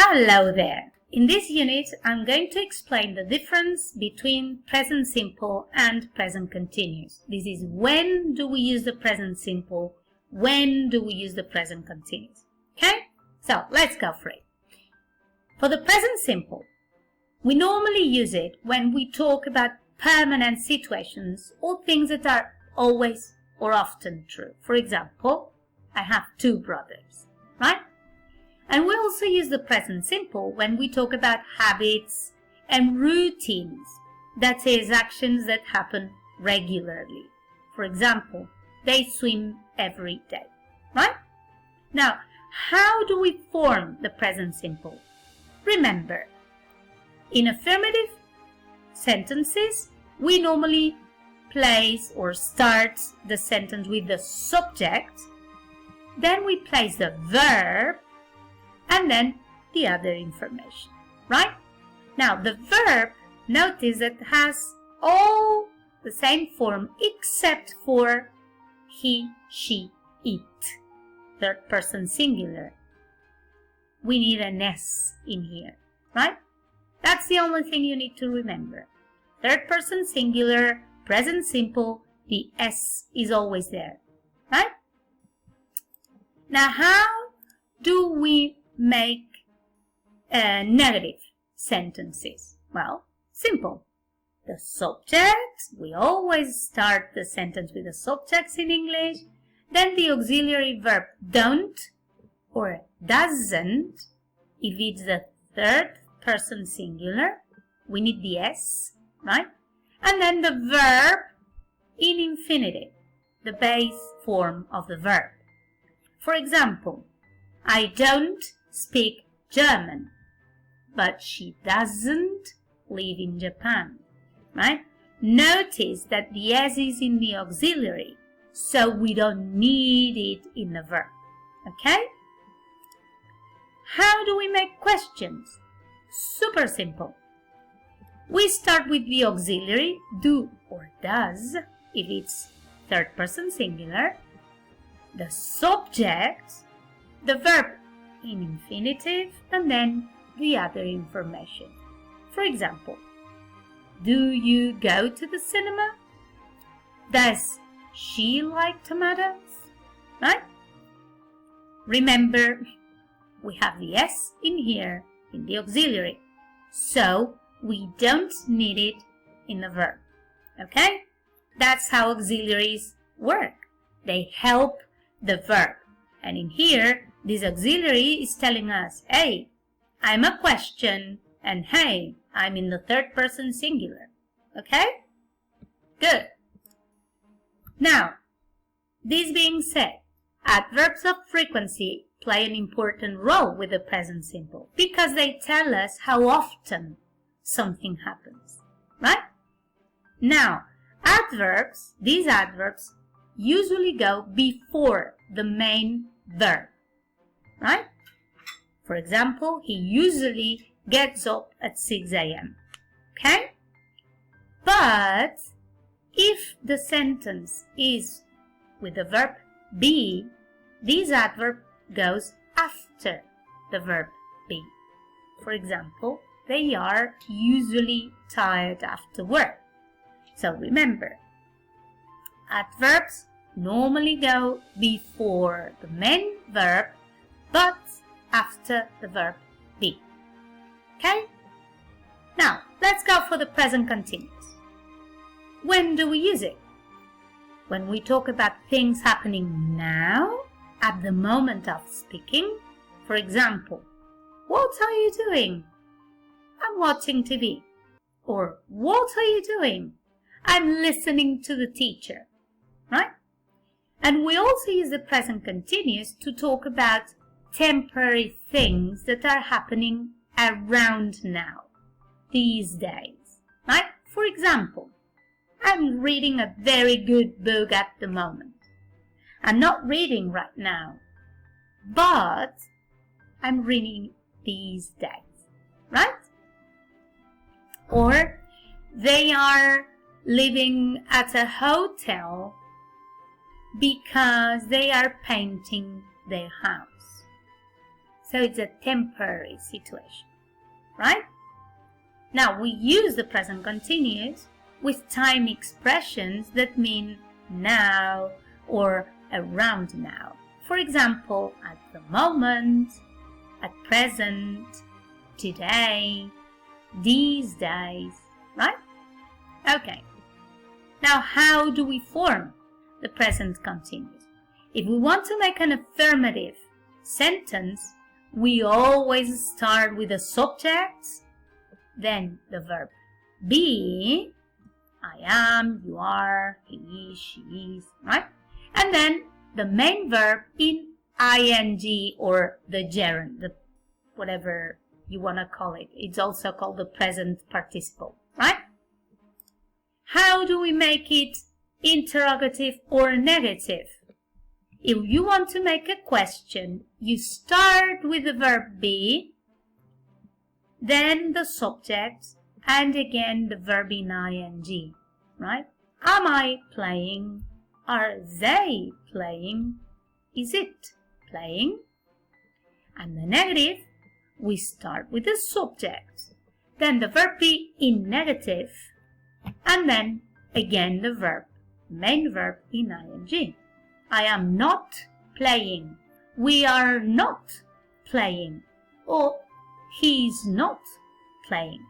Hello there! In this unit, I'm going to explain the difference between present simple and present continuous. This is when do we use the present simple, when do we use the present continuous. Okay? So, let's go for it. For the present simple, we normally use it when we talk about permanent situations or things that are always or often true. For example, I have two brothers, right? And we also use the present simple when we talk about habits and routines, that is, actions that happen regularly. For example, they swim every day, right? Now, how do we form the present simple? Remember, in affirmative sentences, we normally place or start the sentence with the subject, then we place the verb, and then the other information, right? Now, the verb, notice that has all the same form except for he, she, it, third person singular. We need an S in here, right? That's the only thing you need to remember. Third person singular, present simple, the S is always there, right? Now, how do we make negative sentences? Well, simple. The subject, we always start the sentence with the subjects in English, then the auxiliary verb don't or doesn't. If it's the third person singular, we need the S, right? And then the verb in infinitive, the base form of the verb. For example, I don't speak German, but she doesn't live in Japan, right? Notice that the S is in the auxiliary, so we don't need it in the verb, okay? How do we make questions? Super simple. We start with the auxiliary, do or does, if it's third person singular, the subject, the verb in infinitive, and then the other information. For example, do you go to the cinema? Does she like tomatoes? Right? Remember, we have the S in here in the auxiliary, so we don't need it in the verb. Okay? That's how auxiliaries work. They help the verb. And in here, this auxiliary is telling us, hey, I'm a question, and hey, I'm in the third person singular. Okay? Good. Now, this being said, adverbs of frequency play an important role with the present simple because they tell us how often something happens, right? Now, adverbs, these adverbs, usually go before the main verb, right? For example, he usually gets up at 6 a.m. Okay? But if the sentence is with the verb be, this adverb goes after the verb be. For example, they are usually tired after work. So remember, adverbs normally go before the main verb, but after the verb be. Okay? Now, let's go for the present continuous. When do we use it? When we talk about things happening now, at the moment of speaking. For example, what are you doing? I'm watching TV. Or, what are you doing? I'm listening to the teacher. Right? And we also use the present continuous to talk about temporary things that are happening around now, these days. Right? For example, I'm reading a very good book at the moment. I'm not reading right now, but I'm reading these days. Right? Or they are living at a hotel because they are painting their house. So it's a temporary situation, right? Now we use the present continuous with time expressions that mean now or around now. For example, at the moment, at present, today, these days, right? Okay. Now how do we form the present continuous? If we want to make an affirmative sentence, we always start with the subject, then the verb be, I am, you are, he is, she is, right? And then the main verb in ing or the gerund, the whatever you want to call it. It's also called the present participle, right? How do we make it interrogative or negative? If you want to make a question, you start with the verb be, then the subject, and again the verb in ing, right? Am I playing? Are they playing? Is it playing? And the negative, we start with the subject, then the verb be in negative, and then again the verb, main verb in ing. I am not playing. We are not playing. Or he is not playing.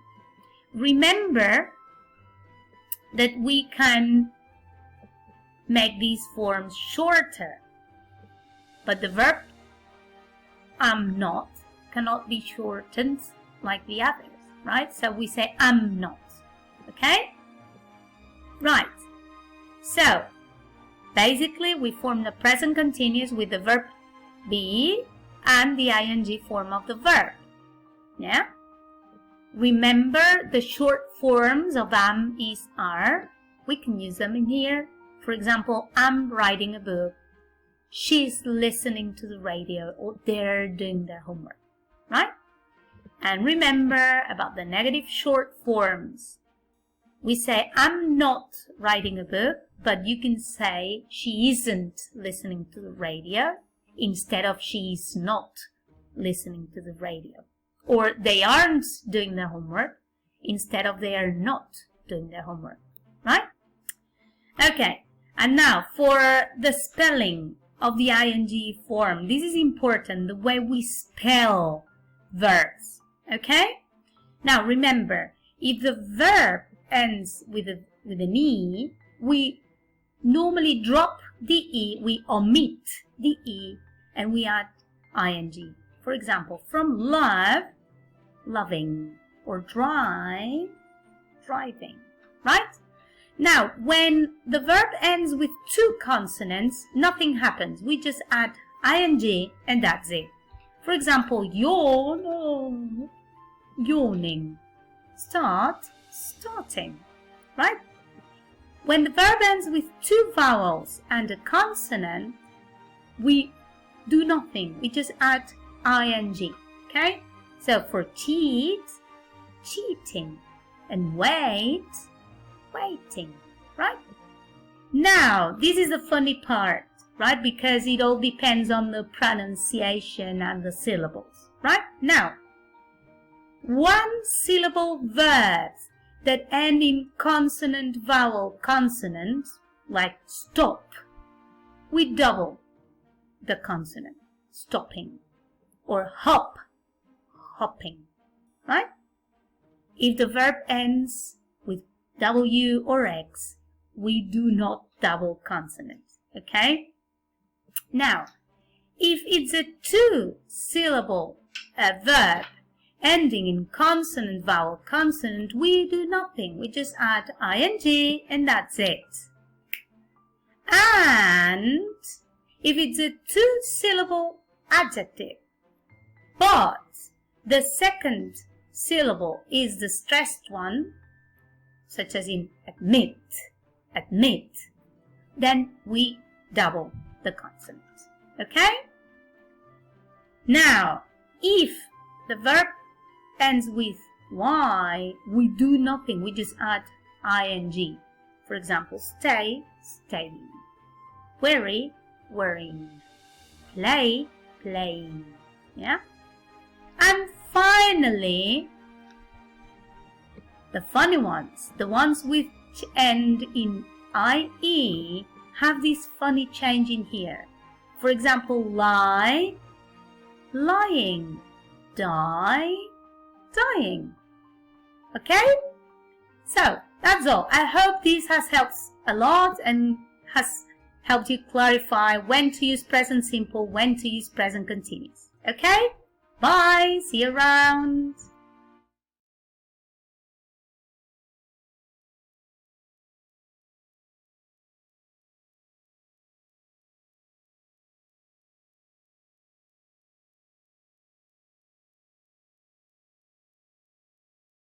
Remember that we can make these forms shorter, but the verb am not cannot be shortened like the others, right? So we say am not, okay? Right. So basically, we form the present continuous with the verb be and the ing form of the verb. Yeah? Remember the short forms of am, is, are. We can use them in here. For example, I'm writing a book. She's listening to the radio, or they're doing their homework. Right? And remember about the negative short forms. We say, I'm not writing a book, but you can say she isn't listening to the radio instead of she is not listening to the radio. Or they aren't doing their homework instead of they are not doing their homework. Right? Okay. And now for the spelling of the ing form. This is important, the way we spell verbs. Okay? Now remember, if the verb ends with an E, we normally drop the E, we omit the E, and we add ing. For example, from love, loving, or drive, driving, right? Now, when the verb ends with two consonants, nothing happens. We just add ing and that's it. For example, yawn, yawning, start, starting, right? When the verb ends with two vowels and a consonant, we do nothing. We just add ing, okay? So for cheat, cheating, and wait, waiting, right? Now, this is the funny part, right? Because it all depends on the pronunciation and the syllables, right? Now, one syllable verbs that end in consonant vowel consonant, like stop, we double the consonant, stopping, or hop, hopping, right? If the verb ends with W or X, we do not double consonants, okay? Now, if it's a two-syllable verb ending in consonant, vowel, consonant, we do nothing. We just add ing and that's it. And if it's a two-syllable adjective, but the second syllable is the stressed one, such as in admit, admit, then we double the consonant, okay? Now, if the verb ends with Y, we do nothing, we just add ing. For example, stay, staying, worry, worrying, play, playing, yeah? And finally, the funny ones, the ones which end in IE, have this funny change in here. For example, lie, lying, die, dying. Okay? So, that's all. I hope this has helped a lot and has helped you clarify when to use present simple, when to use present continuous. Okay? Bye! See you around!